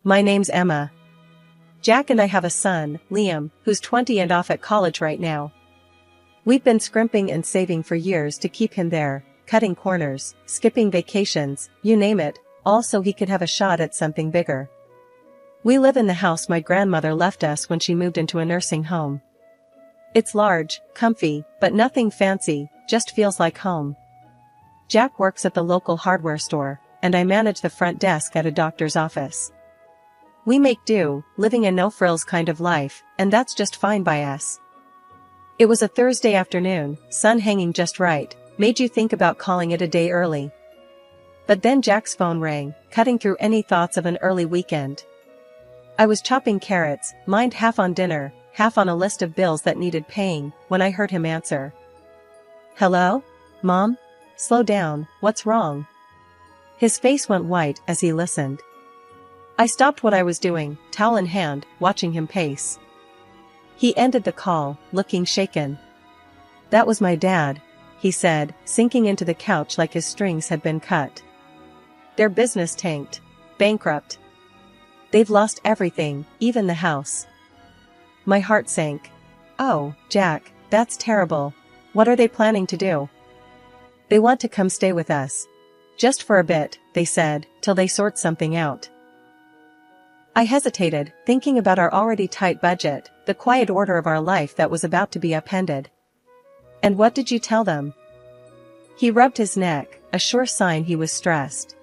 My name's Emma. Jack and I have a son, Liam, who's 20 and off at college right now. We've been scrimping and saving for years to keep him there, cutting corners, skipping vacations, you name it, all so he could have a shot at something bigger. We live in the house my grandmother left us when she moved into a nursing home. It's large, comfy, but nothing fancy, just feels like home. Jack works at the local hardware store, and I manage the front desk at a doctor's office. We make do, living a no-frills kind of life, and that's just fine by us. It was a Thursday afternoon, sun hanging just right, made you think about calling it a day early. But then Jack's phone rang, cutting through any thoughts of an early weekend. I was chopping carrots, mind half on dinner, half on a list of bills that needed paying, when I heard him answer. Hello? Mom? Slow down, what's wrong? His face went white as he listened. I stopped what I was doing, towel in hand, watching him pace. He ended the call, looking shaken. That was my dad, he said, sinking into the couch like his strings had been cut. Their business tanked. Bankrupt. They've lost everything, even the house. My heart sank. Oh, Jack, that's terrible. What are they planning to do? They want to come stay with us. Just for a bit, they said, till they sort something out. I hesitated, thinking about our already tight budget, the quiet order of our life that was about to be upended. And what did you tell them? He rubbed his neck, a sure sign he was stressed.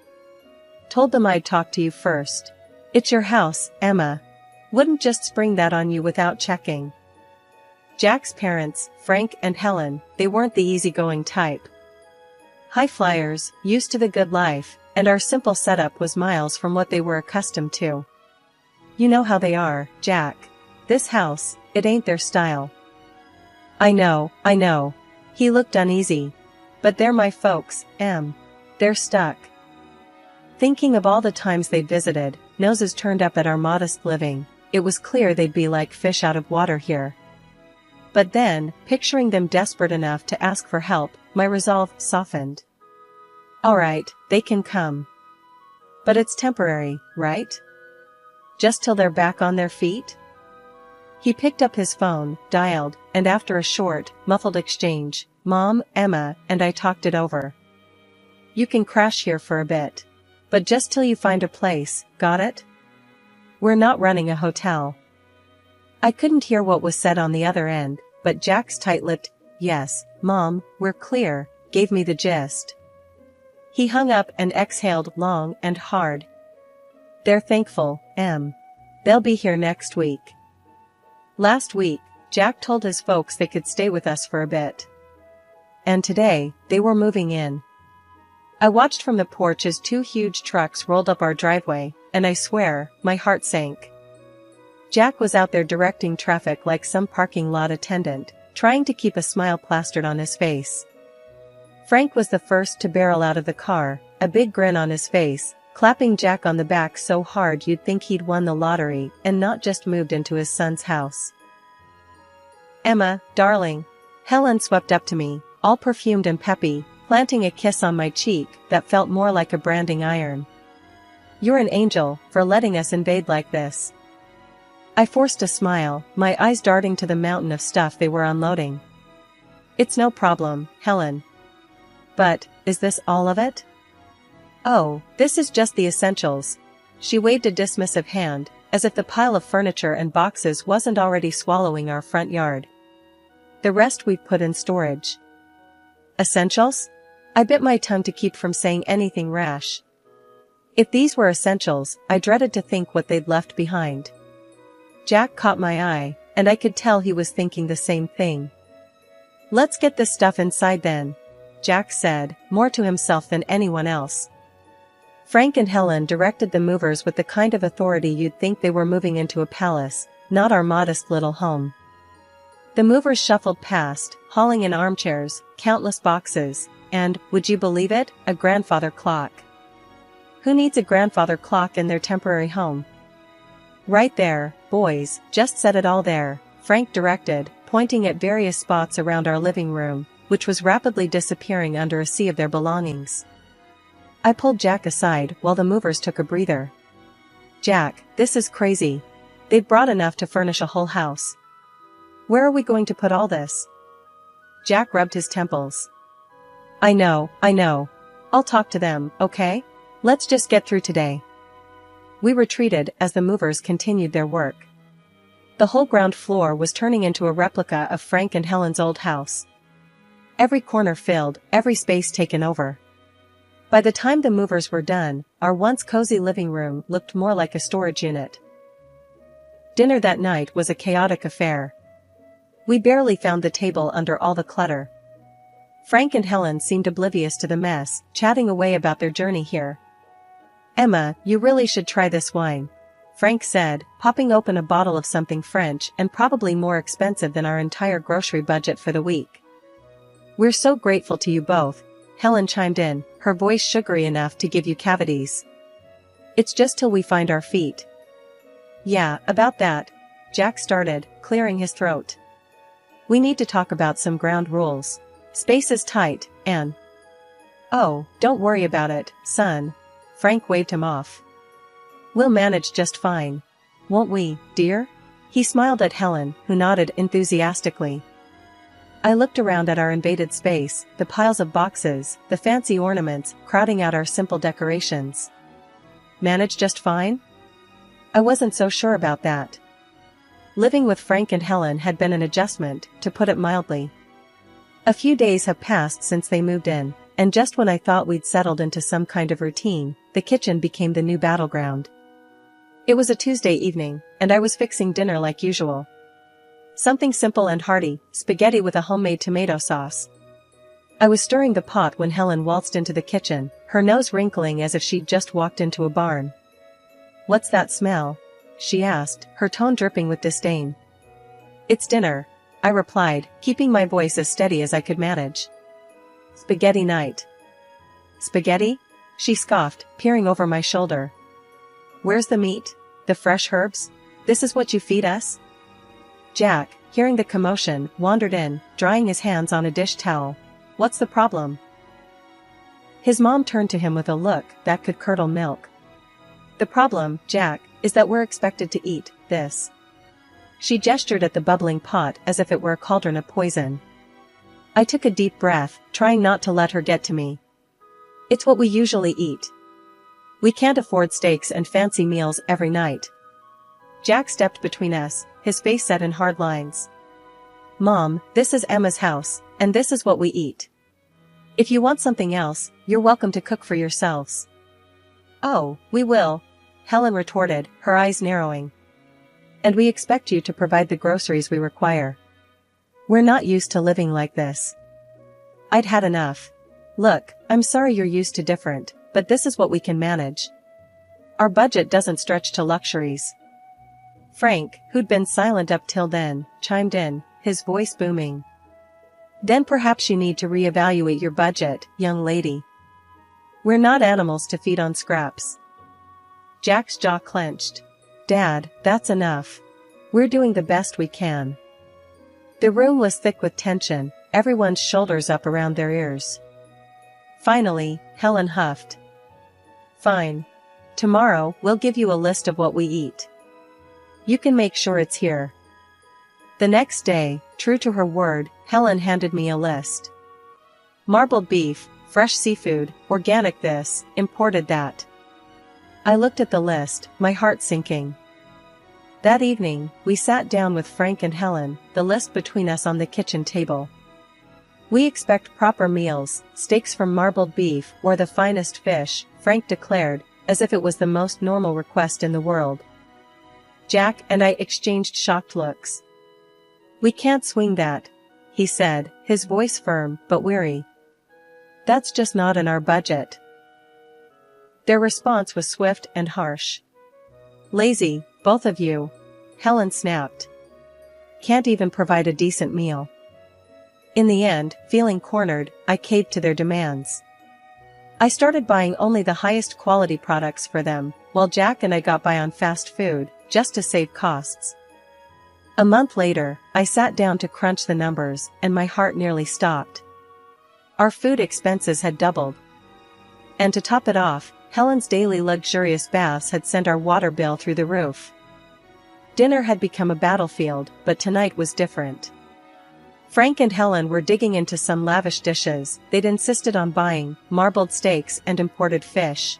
Told them I'd talk to you first. It's your house, Emma. Wouldn't just spring that on you without checking. Jack's parents, Frank and Helen, they weren't the easygoing type. High flyers, used to the good life, and our simple setup was miles from what they were accustomed to. You know how they are, Jack. This house, it ain't their style. I know. He looked uneasy. But they're my folks, Em. They're stuck. Thinking of all the times they'd visited, noses turned up at our modest living, it was clear they'd be like fish out of water here. But then, picturing them desperate enough to ask for help, my resolve softened. All right, they can come. But it's temporary, right? Just till they're back on their feet? He picked up his phone, dialed, and after a short, muffled exchange, Mom, Emma, and I talked it over. You can crash here for a bit. But just till you find a place, got it? We're not running a hotel. I couldn't hear what was said on the other end, but Jack's tight-lipped, yes, Mom, we're clear, gave me the gist. He hung up and exhaled long and hard. They're thankful, Em. They'll be here next week. Last week, Jack told his folks they could stay with us for a bit. And today, they were moving in. I watched from the porch as two huge trucks rolled up our driveway, and I swear, my heart sank. Jack was out there directing traffic like some parking lot attendant, trying to keep a smile plastered on his face. Frank was the first to barrel out of the car, a big grin on his face, clapping Jack on the back so hard you'd think he'd won the lottery and not just moved into his son's house. Emma, darling. Helen swept up to me, all perfumed and peppy, planting a kiss on my cheek that felt more like a branding iron. You're an angel, for letting us invade like this. I forced a smile, my eyes darting to the mountain of stuff they were unloading. It's no problem, Helen. But, is this all of it? Oh, this is just the essentials. She waved a dismissive hand, as if the pile of furniture and boxes wasn't already swallowing our front yard. The rest we've put in storage. Essentials? I bit my tongue to keep from saying anything rash. If these were essentials, I dreaded to think what they'd left behind. Jack caught my eye, and I could tell he was thinking the same thing. Let's get this stuff inside then, Jack said, more to himself than anyone else. Frank and Helen directed the movers with the kind of authority you'd think they were moving into a palace, not our modest little home. The movers shuffled past, hauling in armchairs, countless boxes, and, would you believe it, a grandfather clock. Who needs a grandfather clock in their temporary home? Right there, boys, just set it all there, Frank directed, pointing at various spots around our living room, which was rapidly disappearing under a sea of their belongings. I pulled Jack aside while the movers took a breather. Jack, this is crazy. They've brought enough to furnish a whole house. Where are we going to put all this? Jack rubbed his temples. I know. I'll talk to them, okay? Let's just get through today. We retreated as the movers continued their work. The whole ground floor was turning into a replica of Frank and Helen's old house. Every corner filled, every space taken over. By the time the movers were done, our once cozy living room looked more like a storage unit. Dinner that night was a chaotic affair. We barely found the table under all the clutter. Frank and Helen seemed oblivious to the mess, chatting away about their journey here. Emma, you really should try this wine, Frank said, popping open a bottle of something French and probably more expensive than our entire grocery budget for the week. We're so grateful to you both, Helen chimed in, her voice sugary enough to give you cavities. It's just till we find our feet. Yeah, about that, Jack started, clearing his throat. We need to talk about some ground rules. Space is tight, and... Oh, don't worry about it, son. Frank waved him off. We'll manage just fine. Won't we, dear? He smiled at Helen, who nodded enthusiastically. I looked around at our invaded space, the piles of boxes, the fancy ornaments, crowding out our simple decorations. Manage just fine? I wasn't so sure about that. Living with Frank and Helen had been an adjustment, to put it mildly. A few days have passed since they moved in, and just when I thought we'd settled into some kind of routine, the kitchen became the new battleground. It was a Tuesday evening, and I was fixing dinner like usual. Something simple and hearty, spaghetti with a homemade tomato sauce. I was stirring the pot when Helen waltzed into the kitchen, her nose wrinkling as if she'd just walked into a barn. What's that smell? She asked, her tone dripping with disdain. It's dinner, I replied, keeping my voice as steady as I could manage. Spaghetti night. Spaghetti? She scoffed, peering over my shoulder. Where's the meat? The fresh herbs? This is what you feed us? Jack, hearing the commotion, wandered in, drying his hands on a dish towel. What's the problem? His mom turned to him with a look that could curdle milk. The problem, Jack, is that we're expected to eat this. She gestured at the bubbling pot as if it were a cauldron of poison. I took a deep breath, trying not to let her get to me. It's what we usually eat. We can't afford steaks and fancy meals every night. Jack stepped between us, his face set in hard lines. Mom, this is Emma's house, and this is what we eat. If you want something else, you're welcome to cook for yourselves. Oh, we will, Helen retorted, her eyes narrowing. And we expect you to provide the groceries we require. We're not used to living like this. I'd had enough. Look, I'm sorry you're used to different, but this is what we can manage. Our budget doesn't stretch to luxuries. Frank, who'd been silent up till then, chimed in, his voice booming. Then perhaps you need to reevaluate your budget, young lady. We're not animals to feed on scraps. Jack's jaw clenched. Dad, that's enough. We're doing the best we can. The room was thick with tension, everyone's shoulders up around their ears. Finally, Helen huffed. Fine. Tomorrow, we'll give you a list of what we eat. You can make sure it's here. The next day, true to her word, Helen handed me a list. Marbled beef, fresh seafood, organic this, imported that. I looked at the list, my heart sinking. That evening, we sat down with Frank and Helen, the list between us on the kitchen table. We expect proper meals, steaks from marbled beef or the finest fish, Frank declared, as if it was the most normal request in the world. Jack and I exchanged shocked looks. We can't swing that, he said, his voice firm but weary. That's just not in our budget. Their response was swift and harsh. Lazy, both of you, Helen snapped. Can't even provide a decent meal. In the end, feeling cornered, I caved to their demands. I started buying only the highest quality products for them, while Jack and I got by on fast food, just to save costs. A month later, I sat down to crunch the numbers, and my heart nearly stopped. Our food expenses had doubled. And to top it off, Helen's daily luxurious baths had sent our water bill through the roof. Dinner had become a battlefield, but tonight was different. Frank and Helen were digging into some lavish dishes they'd insisted on buying, marbled steaks and imported fish.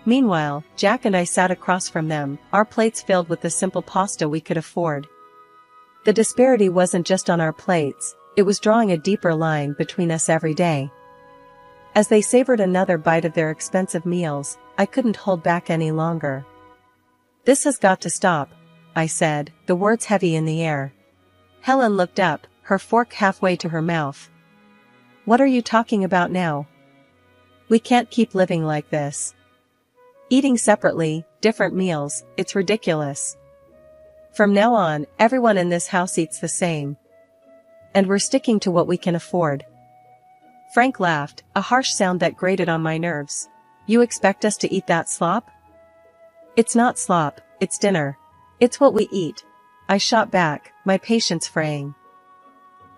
Meanwhile, Jack and I sat across from them, our plates filled with the simple pasta we could afford. The disparity wasn't just on our plates, it was drawing a deeper line between us every day. As they savored another bite of their expensive meals, I couldn't hold back any longer. "This has got to stop," I said, the words heavy in the air. Helen looked up, her fork halfway to her mouth. "What are you talking about now? We can't keep living like this. Eating separately, different meals, it's ridiculous. From now on, everyone in this house eats the same. And we're sticking to what we can afford." Frank laughed, a harsh sound that grated on my nerves. "You expect us to eat that slop?" "It's not slop, it's dinner. It's what we eat," I shot back, my patience fraying.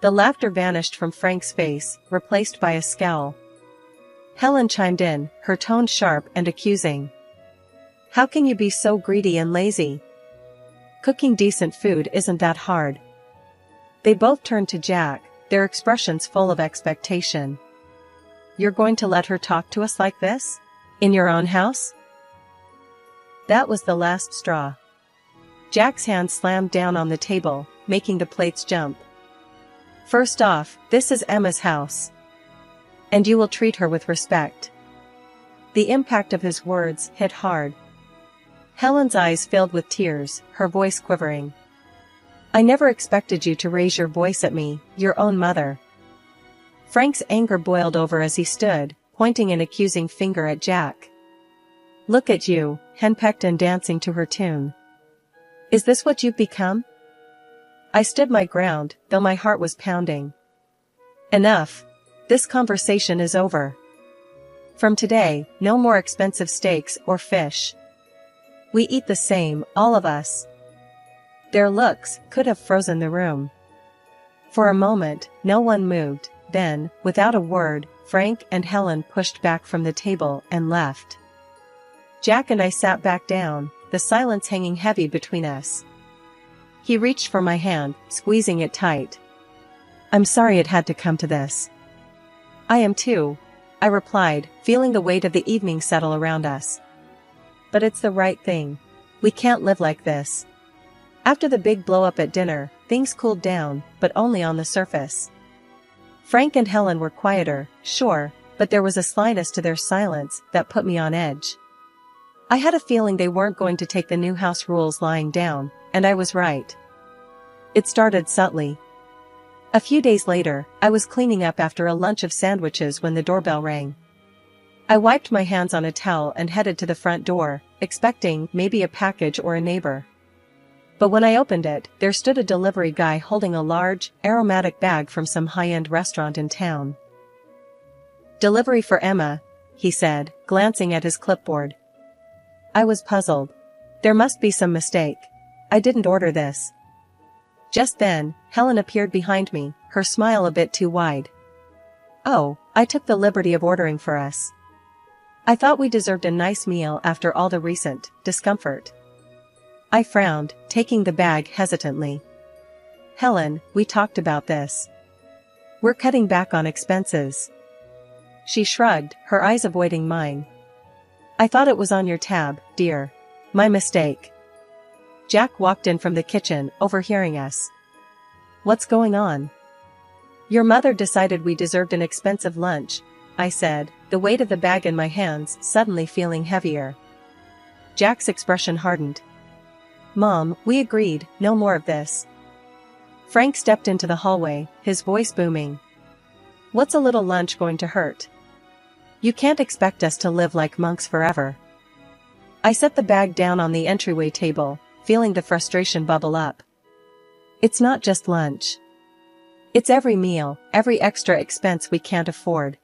The laughter vanished from Frank's face, replaced by a scowl. Helen chimed in, her tone sharp and accusing. "How can you be so greedy and lazy? Cooking decent food isn't that hard." They both turned to Jack, their expressions full of expectation. "You're going to let her talk to us like this? In your own house?" That was the last straw. Jack's hand slammed down on the table, making the plates jump. "First off, this is Emma's house. And you will treat her with respect." The impact of his words hit hard. Helen's eyes filled with tears, her voice quivering. "I never expected you to raise your voice at me, your own mother." Frank's anger boiled over as he stood, pointing an accusing finger at Jack. "Look at you, henpecked and dancing to her tune. Is this what you've become?" I stood my ground, though my heart was pounding. "Enough. This conversation is over. From today, no more expensive steaks or fish. We eat the same, all of us." Their looks could have frozen the room. For a moment, no one moved, then, without a word, Frank and Helen pushed back from the table and left. Jack and I sat back down, the silence hanging heavy between us. He reached for my hand, squeezing it tight. "I'm sorry it had to come to this." "I am too," I replied, feeling the weight of the evening settle around us. "But it's the right thing. We can't live like this." After the big blow-up at dinner, things cooled down, but only on the surface. Frank and Helen were quieter, sure, but there was a slyness to their silence that put me on edge. I had a feeling they weren't going to take the new house rules lying down, and I was right. It started subtly. A few days later, I was cleaning up after a lunch of sandwiches when the doorbell rang. I wiped my hands on a towel and headed to the front door, expecting maybe a package or a neighbor. But when I opened it, there stood a delivery guy holding a large, aromatic bag from some high-end restaurant in town. "Delivery for Emma," he said, glancing at his clipboard. I was puzzled. There must be some mistake. I didn't order this. Just then, Helen appeared behind me, her smile a bit too wide. "Oh, I took the liberty of ordering for us. I thought we deserved a nice meal after all the recent discomfort." I frowned, taking the bag hesitantly. "Helen, we talked about this. We're cutting back on expenses." She shrugged, her eyes avoiding mine. "I thought it was on your tab, dear. My mistake." Jack walked in from the kitchen, overhearing us. "What's going on?" "Your mother decided we deserved an expensive lunch," I said, the weight of the bag in my hands suddenly feeling heavier. Jack's expression hardened. "Mom, we agreed, no more of this." Frank stepped into the hallway, his voice booming. "What's a little lunch going to hurt? You can't expect us to live like monks forever." I set the bag down on the entryway table, feeling the frustration bubble up. "It's not just lunch. It's every meal, every extra expense we can't afford.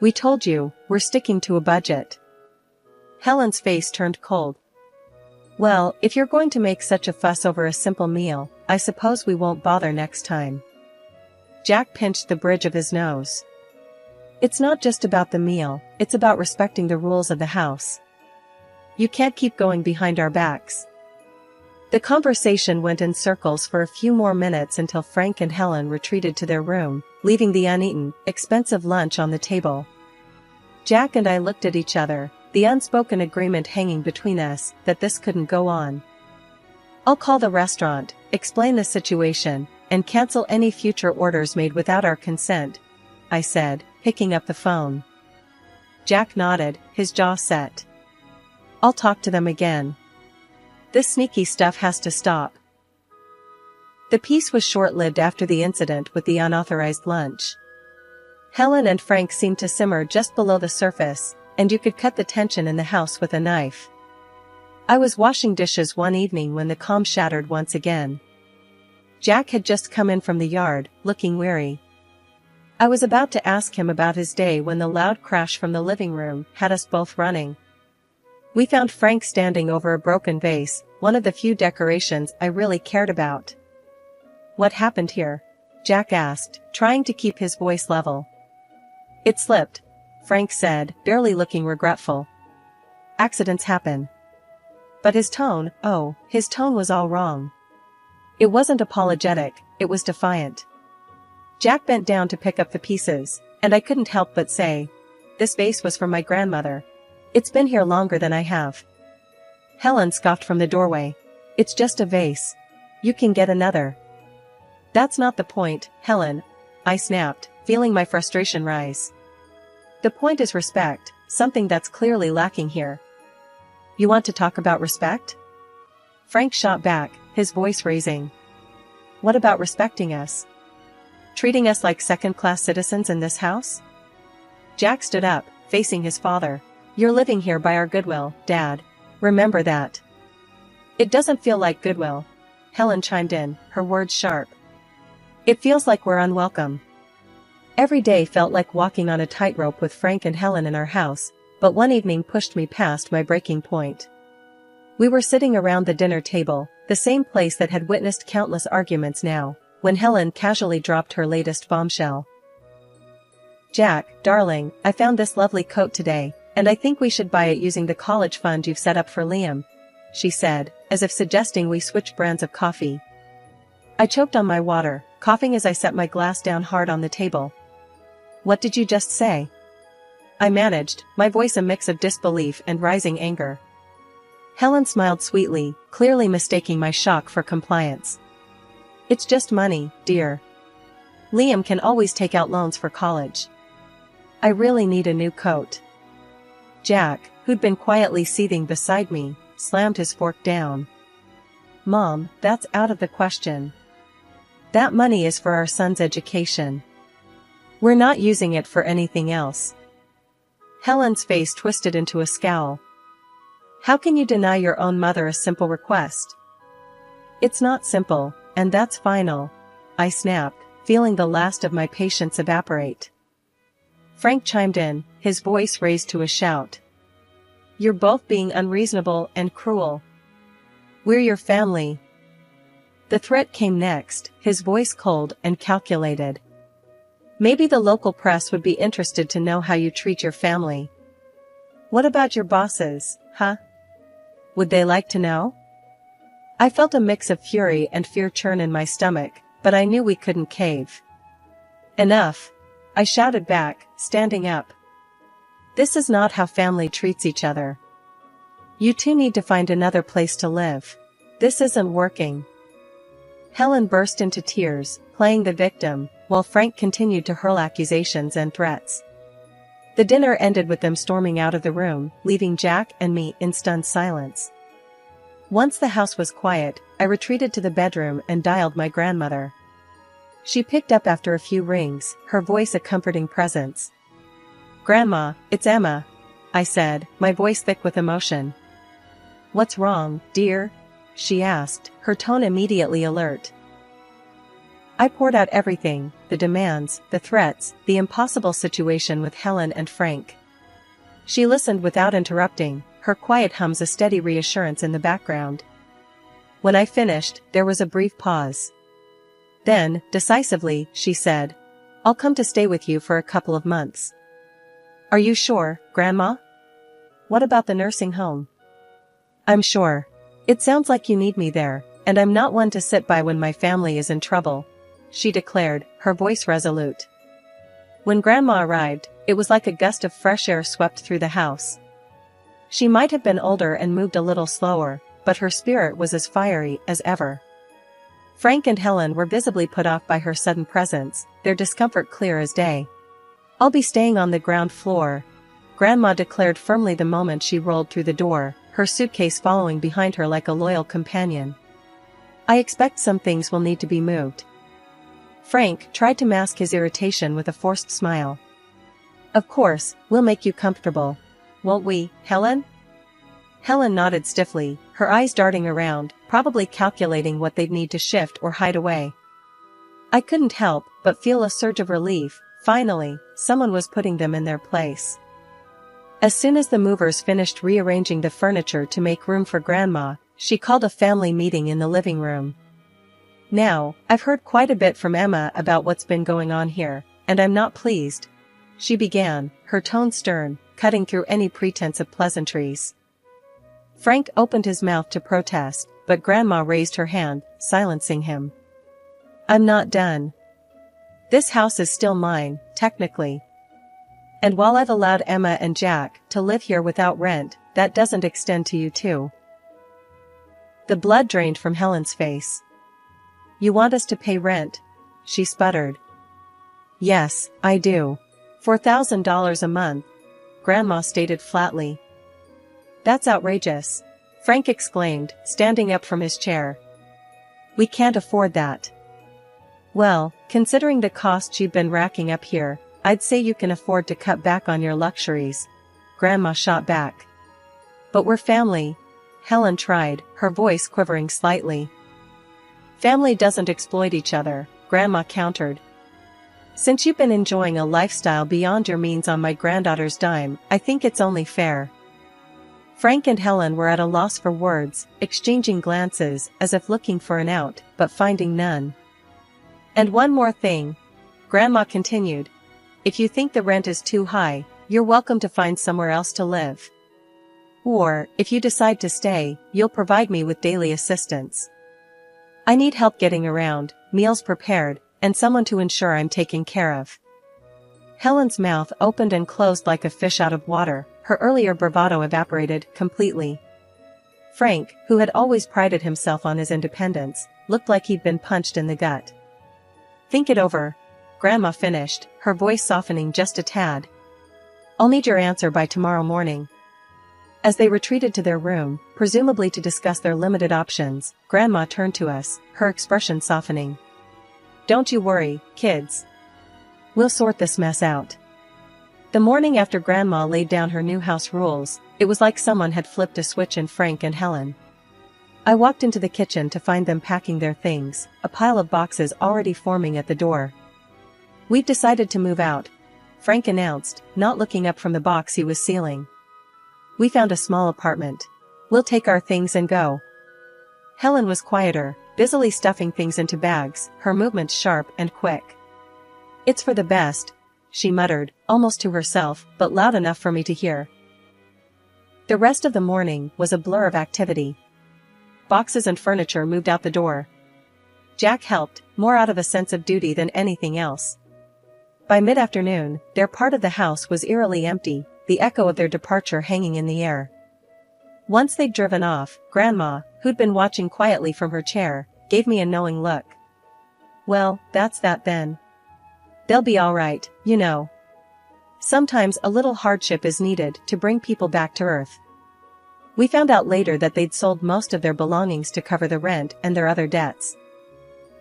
We told you, we're sticking to a budget." Helen's face turned cold. "Well, if you're going to make such a fuss over a simple meal, I suppose we won't bother next time." Jack pinched the bridge of his nose. It's not just about the meal, it's about respecting the rules of the house. You can't keep going behind our backs. The conversation went in circles for a few more minutes until Frank and Helen retreated to their room, leaving the uneaten, expensive lunch on the table. Jack and I looked at each other, the unspoken agreement hanging between us that this couldn't go on. I'll call the restaurant, explain the situation, and cancel any future orders made without our consent, I said, picking up the phone. Jack nodded, his jaw set. I'll talk to them again. This sneaky stuff has to stop. The peace was short-lived after the incident with the unauthorized lunch. Helen and Frank seemed to simmer just below the surface, and you could cut the tension in the house with a knife. I was washing dishes one evening when the calm shattered once again. Jack had just come in from the yard, looking weary. I was about to ask him about his day when the loud crash from the living room had us both running. We found Frank standing over a broken vase, one of the few decorations I really cared about. What happened here? Jack asked, trying to keep his voice level. It slipped, Frank said, barely looking regretful. Accidents happen. But his tone was all wrong. It wasn't apologetic, it was defiant. Jack bent down to pick up the pieces, and I couldn't help but say, "This vase was from my grandmother. It's been here longer than I have." Helen scoffed from the doorway. "It's just a vase. You can get another." "That's not the point, Helen," I snapped, feeling my frustration rise. "The point is respect, something that's clearly lacking here." "You want to talk about respect?" Frank shot back, his voice raising. "What about respecting us? Treating us like second-class citizens in this house?" Jack stood up, facing his father. "You're living here by our goodwill, Dad. Remember that." "It doesn't feel like goodwill," Helen chimed in, her words sharp. "It feels like we're unwelcome." Every day felt like walking on a tightrope with Frank and Helen in our house, but one evening pushed me past my breaking point. We were sitting around the dinner table, the same place that had witnessed countless arguments now, when Helen casually dropped her latest bombshell. "Jack, darling, I found this lovely coat today, and I think we should buy it using the college fund you've set up for Liam," she said, as if suggesting we switch brands of coffee. I choked on my water, coughing as I set my glass down hard on the table. "What did you just say?" I managed, my voice a mix of disbelief and rising anger. Helen smiled sweetly, clearly mistaking my shock for compliance. "It's just money, dear. Liam can always take out loans for college. I really need a new coat." Jack, who'd been quietly seething beside me, slammed his fork down. "Mom, that's out of the question. That money is for our son's education. We're not using it for anything else." Helen's face twisted into a scowl. "How can you deny your own mother a simple request?" "It's not simple, and that's final," I snapped, feeling the last of my patience evaporate. Frank chimed in, his voice raised to a shout. "You're both being unreasonable and cruel. We're your family." The threat came next, his voice cold and calculated. "Maybe the local press would be interested to know how you treat your family." "What about your bosses, huh? Would they like to know?" I felt a mix of fury and fear churn in my stomach, but I knew we couldn't cave. "Enough," I shouted back, standing up. "This is not how family treats each other. You two need to find another place to live. This isn't working." Helen burst into tears, playing the victim, while Frank continued to hurl accusations and threats. The dinner ended with them storming out of the room, leaving Jack and me in stunned silence. Once the house was quiet, I retreated to the bedroom and dialed my grandmother. She picked up after a few rings, her voice a comforting presence. "Grandma, it's Emma," I said, my voice thick with emotion. "What's wrong, dear?" she asked, her tone immediately alert. I poured out everything, the demands, the threats, the impossible situation with Helen and Frank. She listened without interrupting, her quiet hums a steady reassurance in the background. When I finished, there was a brief pause. Then, decisively, she said, "I'll come to stay with you for a couple of months. Are you sure, Grandma? What about the nursing home? I'm sure. It sounds like you need me there, and I'm not one to sit by when my family is in trouble, she declared, her voice resolute. When Grandma arrived, it was like a gust of fresh air swept through the house. She might have been older and moved a little slower, but her spirit was as fiery as ever. Frank and Helen were visibly put off by her sudden presence, their discomfort clear as day. I'll be staying on the ground floor, Grandma declared firmly the moment she rolled through the door, her suitcase following behind her like a loyal companion. I expect some things will need to be moved. Frank tried to mask his irritation with a forced smile. Of course, we'll make you comfortable. Won't we, Helen? Helen nodded stiffly, her eyes darting around, probably calculating what they'd need to shift or hide away. I couldn't help but feel a surge of relief. Finally, someone was putting them in their place. As soon as the movers finished rearranging the furniture to make room for Grandma, she called a family meeting in the living room. Now, I've heard quite a bit from Emma about what's been going on here, and I'm not pleased, she began, her tone stern, cutting through any pretense of pleasantries. Frank opened his mouth to protest, but Grandma raised her hand, silencing him. I'm not done. This house is still mine, technically. And while I've allowed Emma and Jack to live here without rent, that doesn't extend to you too. The blood drained from Helen's face. You want us to pay rent? She sputtered. Yes, I do. $4,000 a month, Grandma stated flatly. That's outrageous, Frank exclaimed, standing up from his chair. We can't afford that. Well, considering the costs you've been racking up here, I'd say you can afford to cut back on your luxuries, Grandma shot back. But we're family, Helen tried, her voice quivering slightly. Family doesn't exploit each other, Grandma countered. Since you've been enjoying a lifestyle beyond your means on my granddaughter's dime, I think it's only fair. Frank and Helen were at a loss for words, exchanging glances as if looking for an out, but finding none. And one more thing, Grandma continued. If you think the rent is too high, you're welcome to find somewhere else to live. Or, if you decide to stay, you'll provide me with daily assistance. I need help getting around, meals prepared, and someone to ensure I'm taken care of. Helen's mouth opened and closed like a fish out of water, her earlier bravado evaporated completely. Frank, who had always prided himself on his independence, looked like he'd been punched in the gut. Think it over, Grandma finished, her voice softening just a tad. I'll need your answer by tomorrow morning. As they retreated to their room, presumably to discuss their limited options, Grandma turned to us, her expression softening. Don't you worry, kids. We'll sort this mess out. The morning after Grandma laid down her new house rules, it was like someone had flipped a switch in Frank and Helen. I walked into the kitchen to find them packing their things, a pile of boxes already forming at the door. We've decided to move out, Frank announced, not looking up from the box he was sealing. We found a small apartment. We'll take our things and go. Helen was quieter, busily stuffing things into bags, her movements sharp and quick. It's for the best, she muttered, almost to herself, but loud enough for me to hear. The rest of the morning was a blur of activity. Boxes and furniture moved out the door. Jack helped, more out of a sense of duty than anything else. By mid-afternoon, their part of the house was eerily empty, the echo of their departure hanging in the air. Once they'd driven off, Grandma, who'd been watching quietly from her chair, gave me a knowing look. Well, that's that then. They'll be all right, you know. Sometimes a little hardship is needed to bring people back to earth. We found out later that they'd sold most of their belongings to cover the rent and their other debts.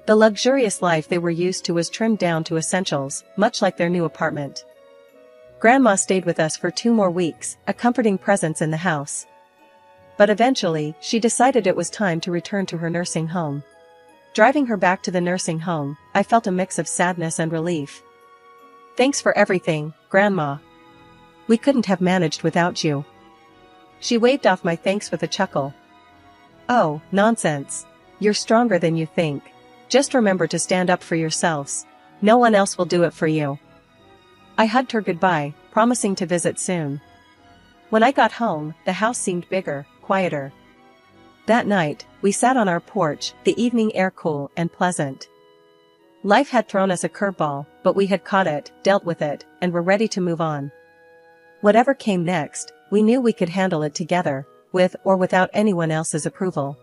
The luxurious life they were used to was trimmed down to essentials, much like their new apartment. Grandma stayed with us for 2 more weeks, a comforting presence in the house. But eventually, she decided it was time to return to her nursing home. Driving her back to the nursing home, I felt a mix of sadness and relief. Thanks for everything, Grandma. We couldn't have managed without you. She waved off my thanks with a chuckle. Oh, nonsense. You're stronger than you think. Just remember to stand up for yourselves. No one else will do it for you. I hugged her goodbye, promising to visit soon. When I got home, the house seemed bigger, quieter. That night, we sat on our porch, the evening air cool and pleasant. Life had thrown us a curveball, but we had caught it, dealt with it, and were ready to move on. Whatever came next, we knew we could handle it together, with or without anyone else's approval.